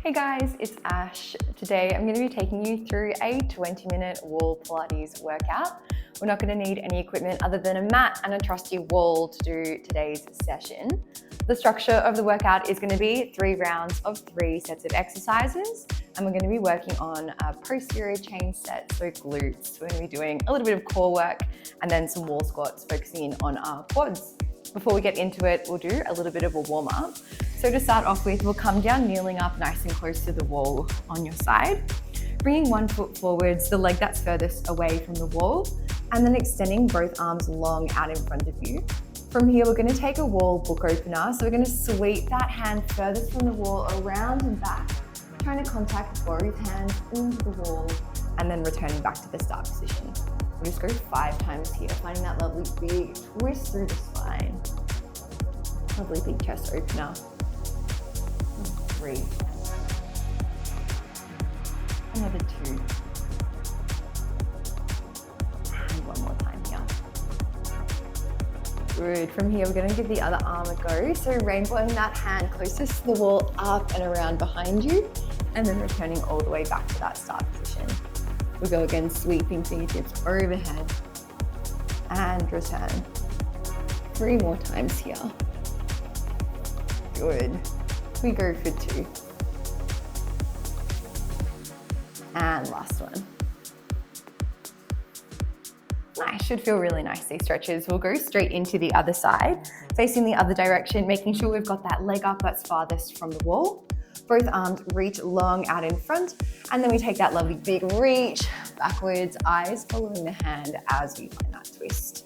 Hey guys, it's Ash. Today I'm going to be taking you through a 20-minute wall Pilates workout. We're not going to need any equipment other than a mat and a trusty wall to do today's session. The structure of the workout is going to be 3 rounds of 3 sets of exercises, and we're going to be working on a posterior chain set, so glutes. We're going to be doing a little bit of core work and then some wall squats focusing in on our quads. Before we get into it, we'll do a little bit of a warm up. So to start off with, we'll come down kneeling up nice and close to the wall on your side, bringing one foot forwards, the leg that's furthest away from the wall, and then extending both arms long out in front of you. From here, we're going to take a wall book opener. So we're going to sweep that hand furthest from the wall around and back, trying to contact both hands into the wall and then returning back to the start position. We'll just go 5 times here, finding that lovely big twist through the spine. Lovely big chest opener. 3. Another 2. And one more time here. Good. From here, we're going to give the other arm a go. So rainbowing that hand closest to the wall, up and around behind you, and then returning all the way back to that start position. We'll go again, sweeping fingertips overhead and return. 3 more times here. Good. We go for 2. And last one. Nice, should feel really nice, these stretches. We'll go straight into the other side, facing the other direction, making sure we've got that leg up that's farthest from the wall. Both arms reach long out in front, and then we take that lovely big reach backwards, eyes following the hand as we find that twist.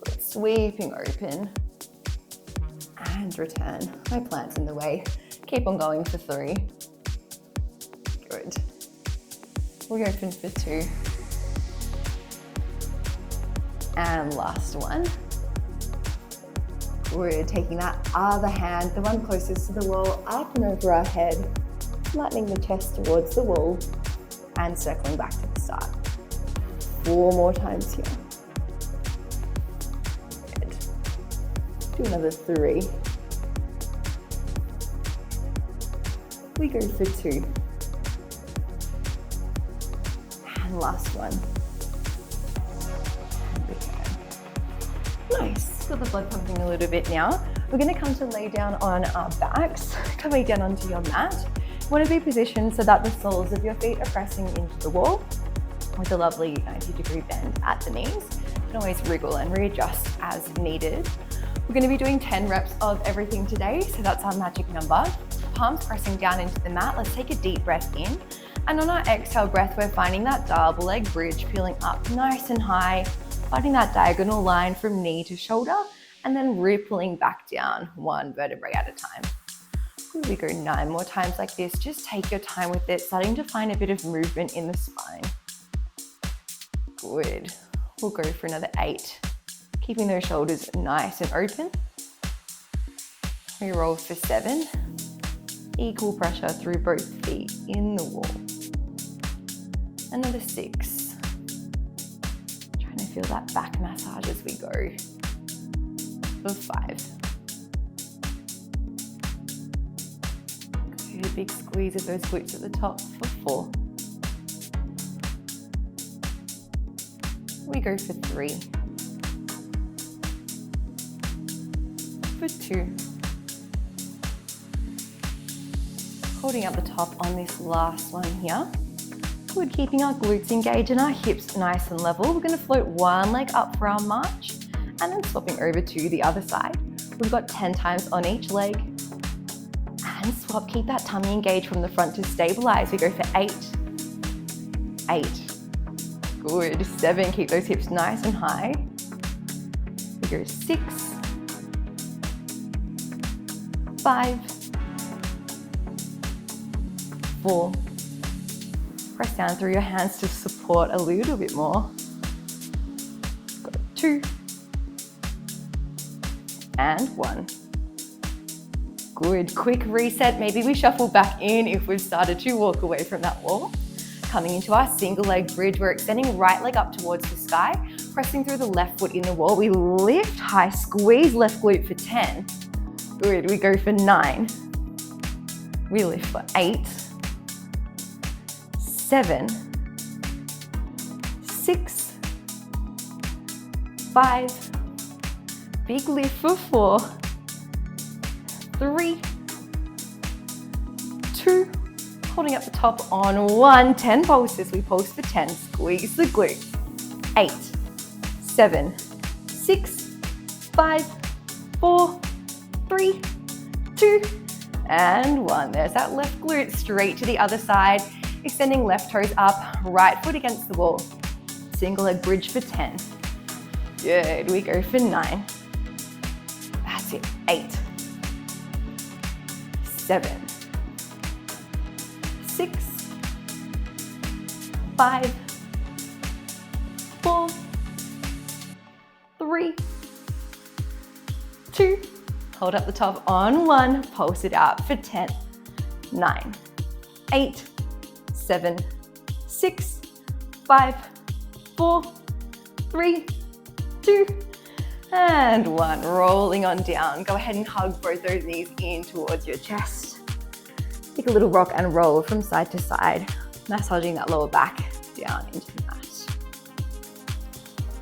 Good. Sweeping open and return. My plant's in the way. Keep on going for 3. Good. We open for 2. And last one. We're taking that other hand, the one closest to the wall, up and over our head, flattening the chest towards the wall and circling back to the start. 4 more times here. Good. Do another 3. We go for 2. And last one. And return. Nice. Feel the blood pumping a little bit now. We're going to come to lay down on our backs. Come lay down onto your mat. You want to be positioned so that the soles of your feet are pressing into the wall with a lovely 90-degree bend at the knees. You can always wriggle and readjust as needed. We're going to be doing 10 reps of everything today, so that's our magic number. Palms pressing down into the mat. Let's take a deep breath in. And on our exhale breath, we're finding that double leg bridge, peeling up nice and high, finding that diagonal line from knee to shoulder, and then rippling back down 1 vertebrae at a time. We go 9 more times like this. Just take your time with it, starting to find a bit of movement in the spine. Good. We'll go for another 8. Keeping those shoulders nice and open. We roll for 7. Equal pressure through both feet in the wall. Another 6. Trying to feel that back massage as we go. For 5. Good, big squeeze of those glutes at the top for 4. We go for 3. For 2. Holding up the top on this last one here. Good, keeping our glutes engaged and our hips nice and level. We're going to float one leg up for our march and then swapping over to the other side. We've got 10 times on each leg. And swap, keep that tummy engaged from the front to stabilize. We go for 8. 8. Good, 7, keep those hips nice and high. We go 6. 5. 4. Press down through your hands to support a little bit more. Got 2. And 1. Good, quick reset. Maybe we shuffle back in if we've started to walk away from that wall. Coming into our single leg bridge, we're extending right leg up towards the sky, pressing through the left foot in the wall. We lift high, squeeze left glute for 10. Good, we go for 9. We lift for 8. 7, 6, 5, big lift for 4, 3, 2, holding up the top on 1, 10 pulses. We pulse for 10, squeeze the glutes. 8, 7, 6, 5, 4, 3, 2, and 1. There's that left glute, straight to the other side, extending left toes up, right foot against the wall. Single leg bridge for 10. Good, we go for 9. That's it, 8, 7, 6, 5, 4, 3, 2, hold up the top on 1, pulse it out for 10, 9, 8, 7, 6, 5, 4, 3, 2, and 1. Rolling on down. Go ahead and hug both those knees in towards your chest. Take a little rock and roll from side to side, massaging that lower back down into the mat.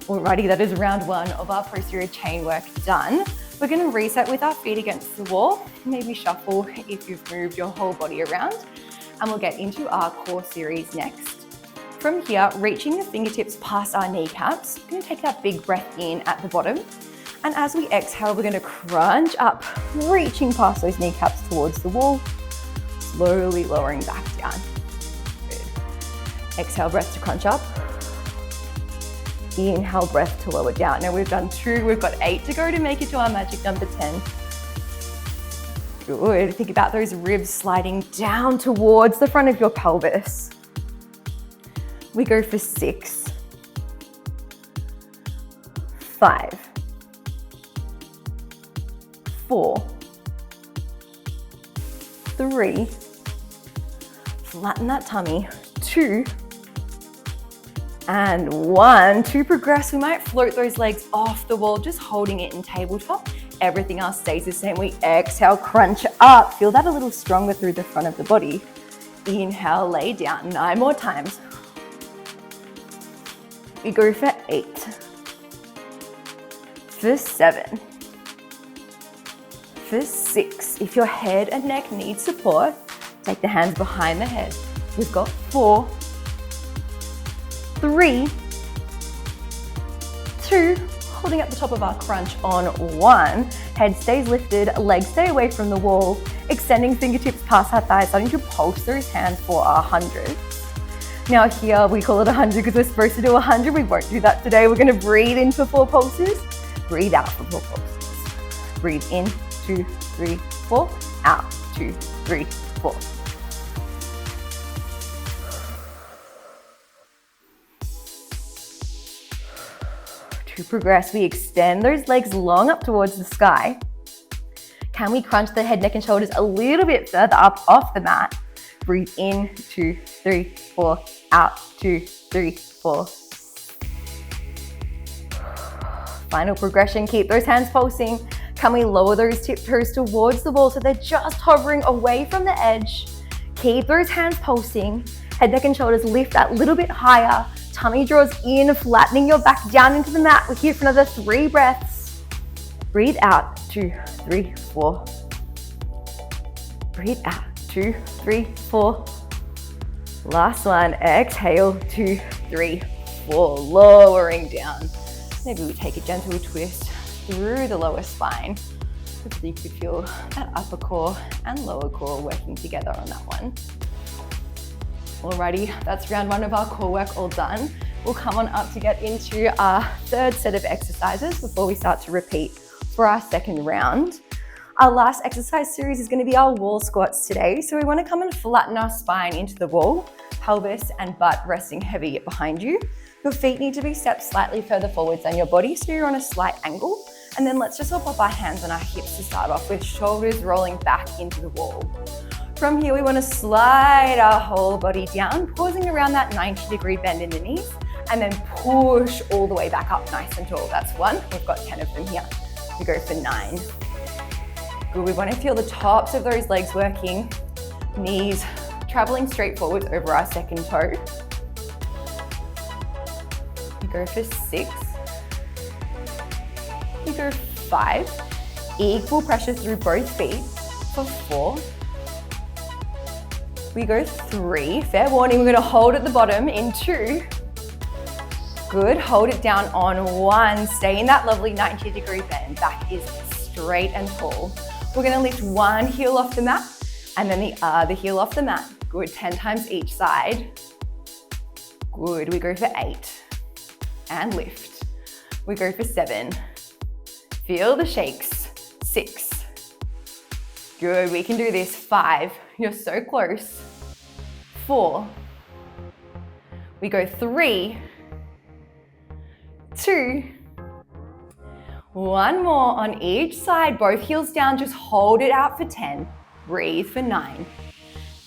Alrighty, that is round 1 of our posterior chain work done. We're going to reset with our feet against the wall, maybe shuffle if you've moved your whole body around, and we'll get into our core series next. From here, reaching the fingertips past our kneecaps, we're going to take that big breath in at the bottom, and as we exhale, we're going to crunch up, reaching past those kneecaps towards the wall, slowly lowering back down. Good. Exhale, breath to crunch up. Inhale, breath to lower down. Now we've done 2, we've got 8 to go to make it to our magic number 10. Good, think about those ribs sliding down towards the front of your pelvis. We go for 6, 5, 4, 3, flatten that tummy, 2, and 1. To progress, we might float those legs off the wall, just holding it in tabletop. Everything else stays the same. We exhale, crunch up. Feel that a little stronger through the front of the body. Inhale, lay down. 9 more times. We go for 8, for 7, for 6. If your head and neck need support, take the hands behind the head. We've got 4, 3, 2, holding at the top of our crunch on 1. Head stays lifted, legs stay away from the wall, extending fingertips past our thighs, starting to pulse those hands for our 100. Now here, we call it 100 because we're supposed to do 100. We won't do that today. We're gonna breathe in for 4 pulses, breathe out for 4 pulses. Breathe in, 2, 3, 4, out, 2, 3, 4. To progress, we extend those legs long up towards the sky. Can we crunch the head, neck, and shoulders a little bit further up off the mat? Breathe in, 2, 3, 4, out, 2, 3, 4. Final progression, keep those hands pulsing. Can we lower those tiptoes towards the wall so they're just hovering away from the edge? Keep those hands pulsing. Head, neck, and shoulders lift that little bit higher. Tummy draws in, flattening your back down into the mat. We're here for another 3 breaths. Breathe out, 2, 3, 4. Breathe out, 2, 3, 4. Last one, exhale, 2, 3, 4. Lowering down. Maybe we take a gentle twist through the lower spine. Hopefully you could feel that upper core and lower core working together on that one. Alrighty, that's round 1 of our core work all done. We'll come on up to get into our 3rd set of exercises before we start to repeat for our 2nd round. Our last exercise series is going to be our wall squats today. So we want to come and flatten our spine into the wall, pelvis and butt resting heavy behind you. Your feet need to be stepped slightly further forwards than your body, so you're on a slight angle. And then let's just all pop our hands on our hips to start off with, shoulders rolling back into the wall. From here, we want to slide our whole body down, pausing around that 90-degree bend in the knees, and then push all the way back up nice and tall. That's 1. We've got 10 of them here. We go for 9. Good. We want to feel the tops of those legs working, knees traveling straight forward over our second toe. We go for 6. We go 5. Equal pressure through both feet for 4. We go 3. Fair warning, we're gonna hold at the bottom in 2. Good, hold it down on 1. Stay in that lovely 90-degree bend. Back is straight and tall. We're gonna lift one heel off the mat and then the other heel off the mat. Good, 10 times each side. Good, we go for 8 and lift. We go for 7. Feel the shakes. 6. Good, we can do this. 5, you're so close. 4. We go 3, 2, 1 more on each side, both heels down, just hold it out for 10. Breathe for 9,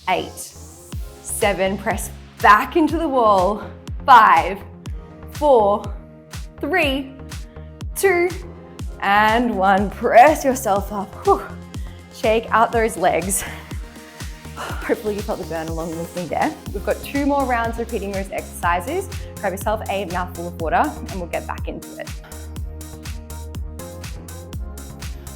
8, 7, press back into the wall. 5, 4, 3, 2, and 1. Press yourself up. Whew. Shake out those legs. Hopefully you felt the burn along with me there. We've got 2 more rounds repeating those exercises. Grab yourself a mouthful of water and we'll get back into it.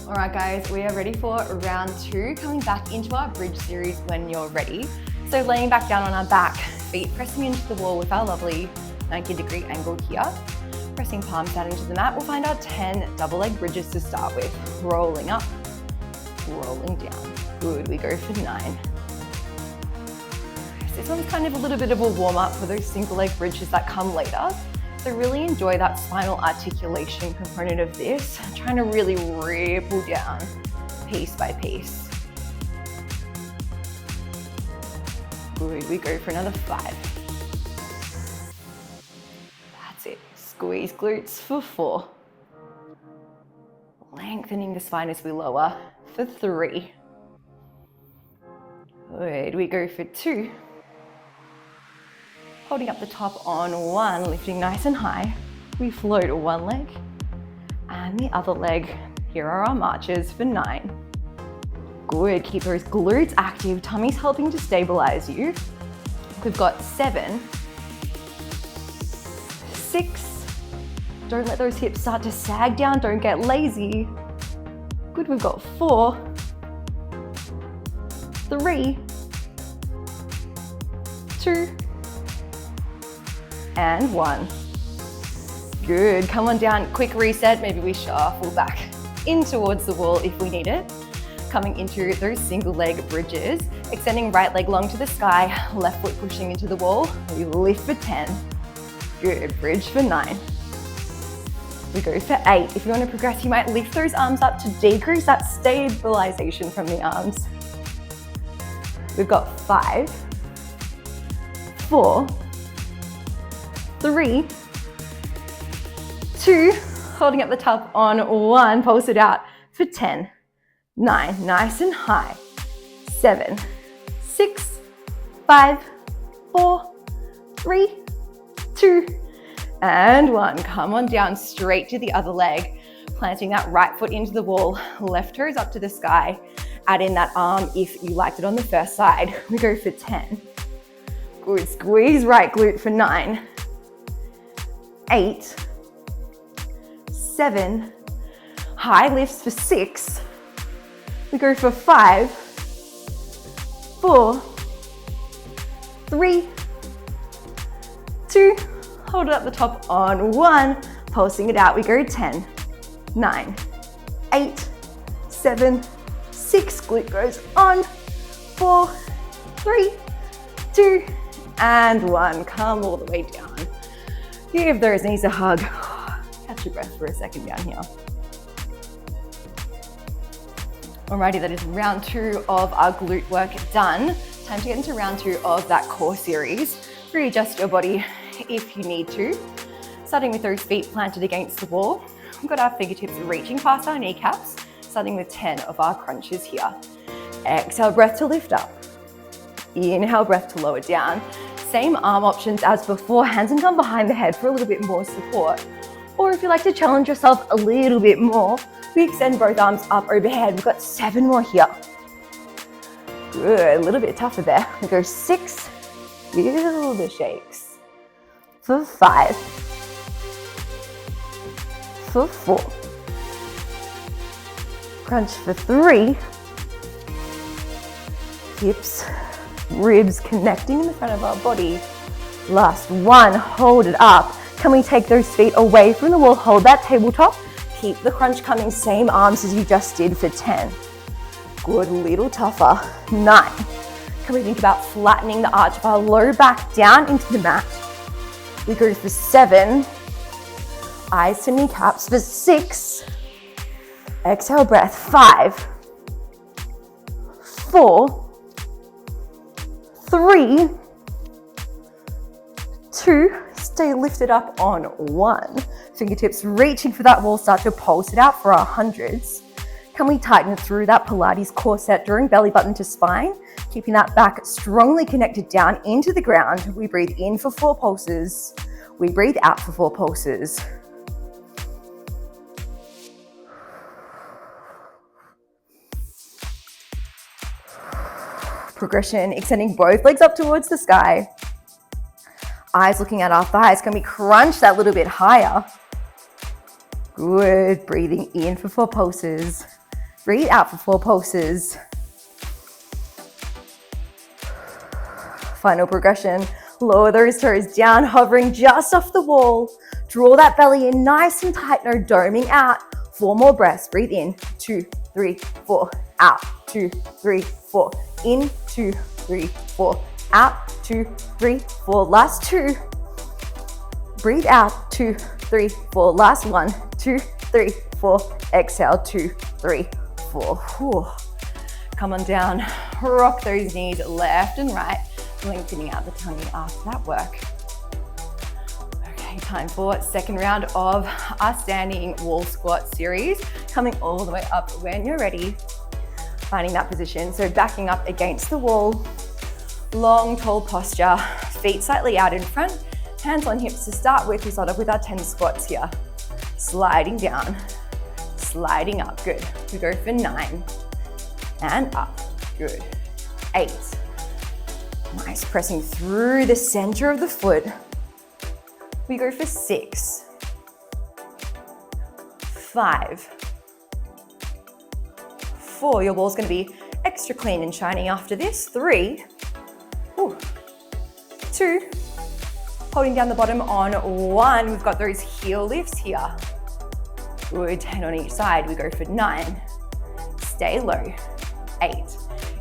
All right guys, we are ready for round 2, coming back into our bridge series when you're ready. So laying back down on our back, feet pressing into the wall with our lovely 90-degree angle here. Pressing palms down into the mat, we'll find our 10 double leg bridges to start with. Rolling up, rolling down. Good, we go for 9. This one's kind of a little bit of a warm up for those single leg bridges that come later. So really enjoy that spinal articulation component of this. Trying to really ripple down piece by piece. Good, we go for another 5. That's it. Squeeze glutes for 4. Lengthening the spine as we lower for 3. Good, we go for 2. Holding up the top on 1, lifting nice and high. We float one leg and the other leg. Here are our marches for 9. Good, keep those glutes active. Tummy's helping to stabilize you. We've got 7, 6. Don't let those hips start to sag down. Don't get lazy. Good, we've got 4, 3, 2, and 1. Good, come on down, quick reset. Maybe we shuffle back in towards the wall if we need it. Coming into those single leg bridges, extending right leg long to the sky, left foot pushing into the wall. We lift for 10. Good, bridge for 9. We go for 8. If you want to progress, you might lift those arms up to decrease that stabilization from the arms. We've got 5, 4, 3, 2, holding up the top on 1, pulse it out for 10, 9, nice and high, 7, 6, 5, 4, 3, 2, and 1. Come on down, straight to the other leg, planting that right foot into the wall, left toes up to the sky. Add in that arm if you liked it on the first side. We go for 10. Good, squeeze right glute for 9, 8, 7, high lifts for 6. We go for 5, 4, 3, 2, hold it up the top on 1, pulsing it out. We go 10, 9, 8, 7, 6, glute goes on, 4, 3, 2, and 1. Come all the way down. Give those knees a hug. Catch your breath for a second down here. Alrighty, that is round 2 of our glute work done. Time to get into round 2 of that core series. Readjust your body if you need to. Starting with those feet planted against the wall. We've got our fingertips reaching past our kneecaps, starting with 10 of our crunches here. Exhale, breath to lift up. Inhale, breath to lower down. Same arm options as before, hands and come behind the head for a little bit more support. Or if you like to challenge yourself a little bit more, we extend both arms up overhead. We've got 7 more here. Good, a little bit tougher there. We go 6, feel the shakes. For 5, for 4, crunch for 3, hips, ribs connecting in the front of our body. Last 1, hold it up. Can we take those feet away from the wall, hold that tabletop, keep the crunch coming, same arms as you just did for 10. Good, a little tougher. 9. Can we think about flattening the arch of our low back down into the mat? We go for 7. Eyes to kneecaps for 6. Exhale, breath. 5, 4, 3, 2, stay lifted up on 1. Fingertips reaching for that wall, start to pulse it out for our hundreds. Can we tighten through that Pilates core set during belly button to spine? Keeping that back strongly connected down into the ground. We breathe in for 4 pulses. We breathe out for 4 pulses. Progression, extending both legs up towards the sky. Eyes looking at our thighs. Can we crunch that little bit higher? Good, breathing in for 4 pulses. Breathe out for 4 pulses. Final progression. Lower those toes down, hovering just off the wall. Draw that belly in nice and tight, no doming out. 4 more breaths. Breathe in. 2, 3, 4. Out. 2, 3, 4. In. 2, 3, 4. Out. 2, 3, 4. Last 2. Breathe out. 2, 3, 4. Last 1. 2, 3, 4. Exhale. 2, 3, 4. Whew. Come on down. Rock those knees left and right, lengthening out the tummy after that work. Okay, time for second round of our standing wall squat series. Coming all the way up when you're ready. Finding that position. So backing up against the wall. Long, tall posture. Feet slightly out in front. Hands on hips to start with. We start off with our 10 squats here. Sliding down. Sliding up, good. We go for 9, and up, good. 8, nice, pressing through the center of the foot. We go for 6, 5, 4, your ball's gonna be extra clean and shiny after this. 3, 2, holding down the bottom on 1. We've got those heel lifts here. Good, 10 on each side. We go for 9. Stay low. 8.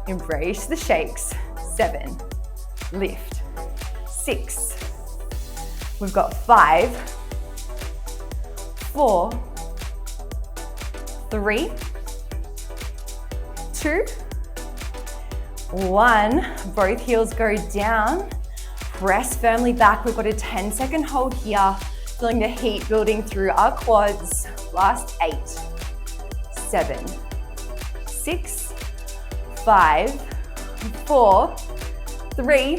Embrace the shakes. 7. Lift. 6. We've got 5, 4, 3, 2, 1. Both heels go down. Press firmly back. We've got a 10-second hold here. Feeling the heat building through our quads. Last 8, 7, 6, 5, 4, 3,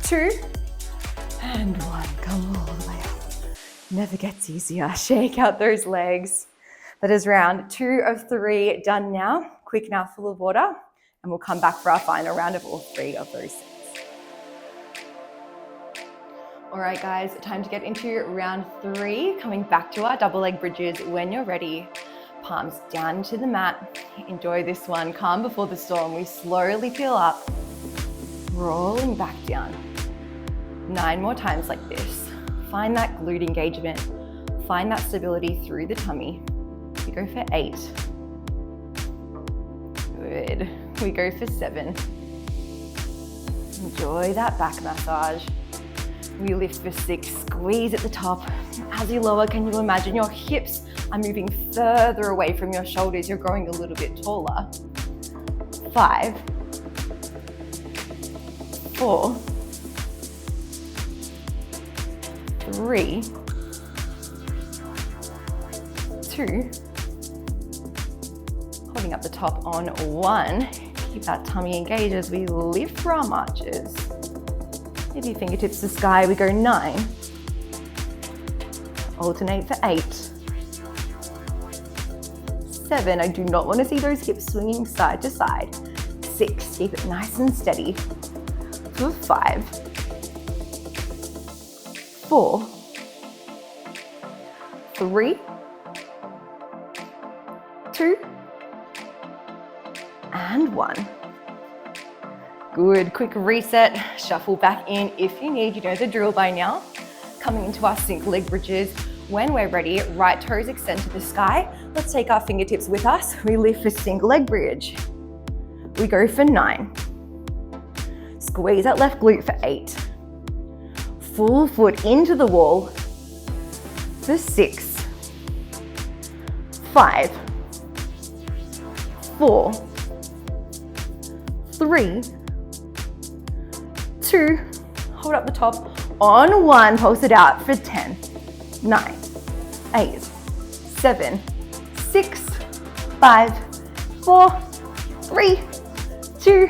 2, and 1. Come all the way up. Never gets easier. Shake out those legs. That is round 2 of 3 done now. Quick mouthful of water, and we'll come back for our final round of all 3 of those sets. All right, guys, time to get into round 3. Coming back to our double leg bridges when you're ready. Palms down to the mat. Enjoy this one. Calm before the storm. We slowly peel up, rolling back down. 9 more times like this. Find that glute engagement. Find that stability through the tummy. We go for 8. Good. We go for 7. Enjoy that back massage. We lift for 6, squeeze at the top. As you lower, can you imagine your hips are moving further away from your shoulders? You're growing a little bit taller. 5, 4, 3, 2, holding up the top on 1. Keep that tummy engaged as we lift for our marches. Maybe fingertips to sky, we go 9. Alternate for 8. 7, I do not want to see those hips swinging side to side. 6, keep it nice and steady. For 5, 4, 3, 2, and 1. Good, quick reset, shuffle back in if you need, you know the drill by now. Coming into our single leg bridges. When we're ready, right toes extend to the sky. Let's take our fingertips with us. We lift for single leg bridge. We go for 9. Squeeze that left glute for 8. Full foot into the wall for 6, 5, 4, 3, 2, hold up the top, on 1, pulse it out for 10, 9, 8, 7, 6, 5, 4, 3, 2,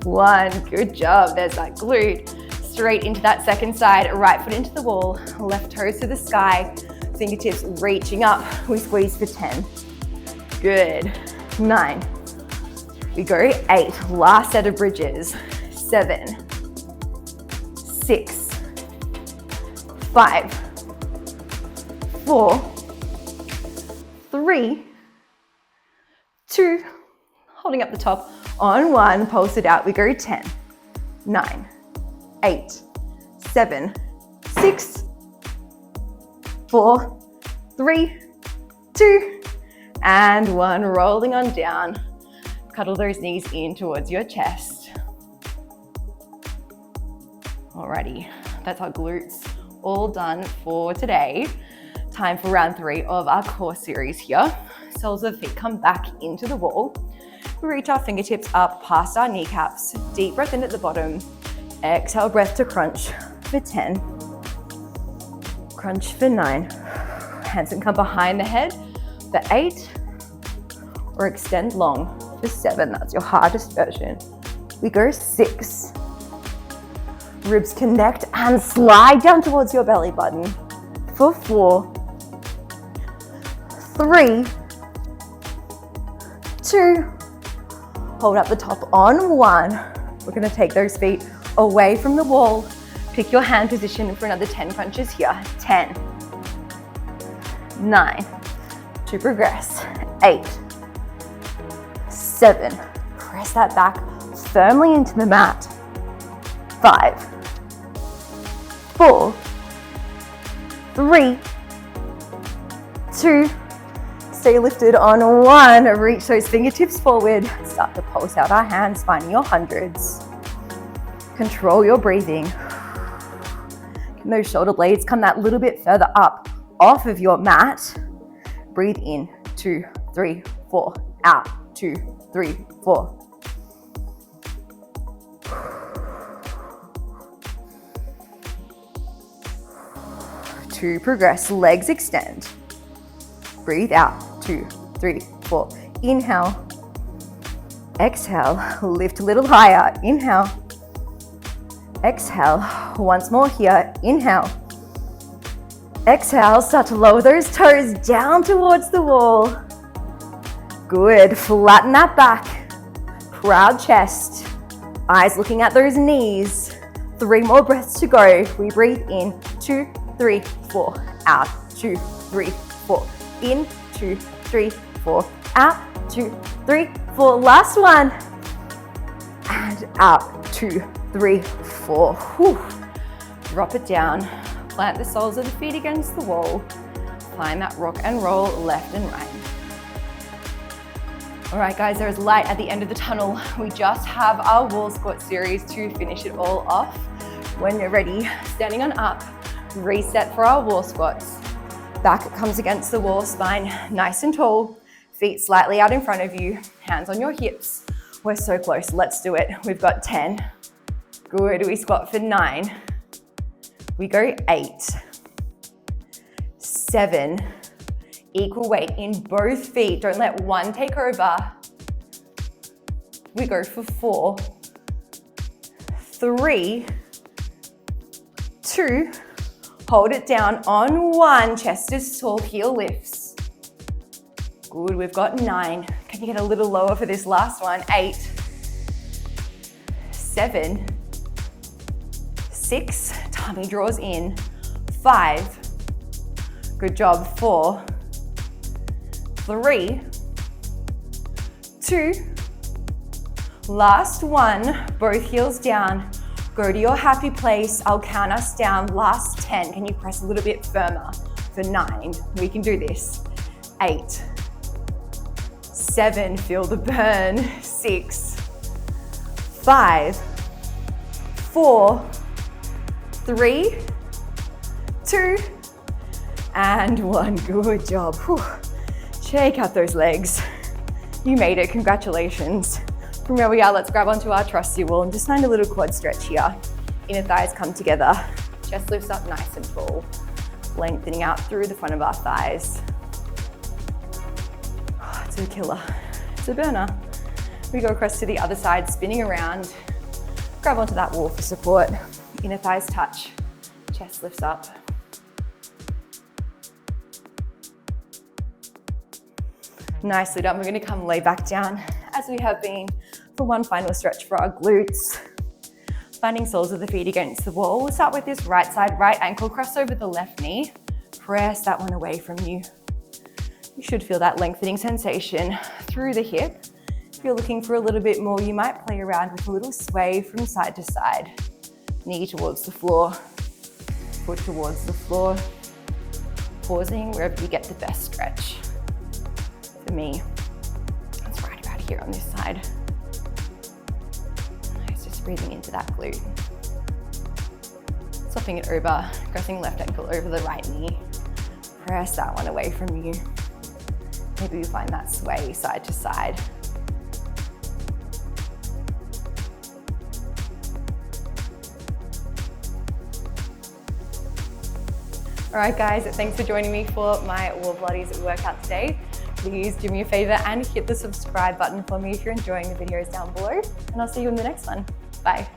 1. Good job, there's that glute. Straight into that second side, right foot into the wall, left toes to the sky, fingertips reaching up. We squeeze for 10. Good. 9. We go 8, last set of bridges. 7, 6, 5, 4, 3, 2, holding up the top, on 1, pulse it out. We go 10, 9, 8, 7, 6, 4, 3, 2, and 1. Rolling on down. Cuddle those knees in towards your chest. Alrighty, that's our glutes all done for today. Time for round 3 of our core series here. Soles of the feet come back into the wall. We reach our fingertips up past our kneecaps. Deep breath in at the bottom. Exhale, breath to crunch for 10. Crunch for 9. Hands can come behind the head for 8. Or extend long for 7. That's your hardest version. We go 6. Ribs connect and slide down towards your belly button for 4, 3, 2, hold up the top on 1. We're going to take those feet away from the wall. Pick your hand position for another 10 crunches here. 10, 9, to progress, 8, 7, press that back firmly into the mat, 5, 4, 3, 2, stay lifted on 1, reach those fingertips forward, start to pulse out our hands, finding your hundreds. Control your breathing. Can those shoulder blades come that little bit further up off of your mat? Breathe in, 2, 3, 4, out, 2, 3, 4. To progress, legs extend. Breathe out, 2, 3, 4. Inhale. Exhale, lift a little higher. Inhale. Exhale, once more here. Inhale. Exhale, start to lower those toes down towards the wall. Good, flatten that back. Proud chest. Eyes looking at those knees. 3 more breaths to go. We breathe in, 2, 3, 4. Out, 2, 3, 4. In, 2, 3, 4. Out, 2, 3, 4. Last one. And out, 2, 3, 4. Whew. Drop it down. Plant the soles of the feet against the wall. Find that rock and roll left and right. All right, guys, there is light at the end of the tunnel. We just have our wall squat series to finish it all off. When you're ready, standing on up, reset for our wall squats. Back comes against the wall, spine nice and tall, feet slightly out in front of you, hands on your hips. We're so close, let's do it. We've got 10. Good, we squat for 9. We go 8, 7, equal weight in both feet. Don't let one take over. We go for 4, 3, 2, hold it down on 1, chest is tall, heel lifts. Good, we've got 9. Can you get a little lower for this last one? 8, 7, 6, tummy draws in, 5, good job, 4, 3, 2, last one, both heels down, go to your happy place, I'll count us down, last 10, can you press a little bit firmer, for 9, we can do this, 8, 7, feel the burn, 6, 5, 4, 3, 2, and 1, good job. Whew. Shake out those legs. You made it, congratulations. From where we are, let's grab onto our trusty wall and just find a little quad stretch here. Inner thighs come together, chest lifts up nice and tall, lengthening out through the front of our thighs. Oh, it's a killer, it's a burner. We go across to the other side, spinning around, grab onto that wall for support. Inner thighs touch, chest lifts up. Nicely done, we're gonna come lay back down as we have been for one final stretch for our glutes. Finding soles of the feet against the wall. We'll start with this right side, right ankle, cross over the left knee. Press that one away from you. You should feel that lengthening sensation through the hip. If you're looking for a little bit more, you might play around with a little sway from side to side. Knee towards the floor, foot towards the floor. Pausing wherever you get the best stretch. For me, it's right about here on this side. Nice, just breathing into that glute. Swapping it over, crossing left ankle over the right knee. Press that one away from you. Maybe you find that sway side to side. All right, guys, thanks for joining me for my wall Pilates workout today. Please do me a favor and hit the subscribe button for me if you're enjoying the videos down below. And I'll see you in the next one. Bye.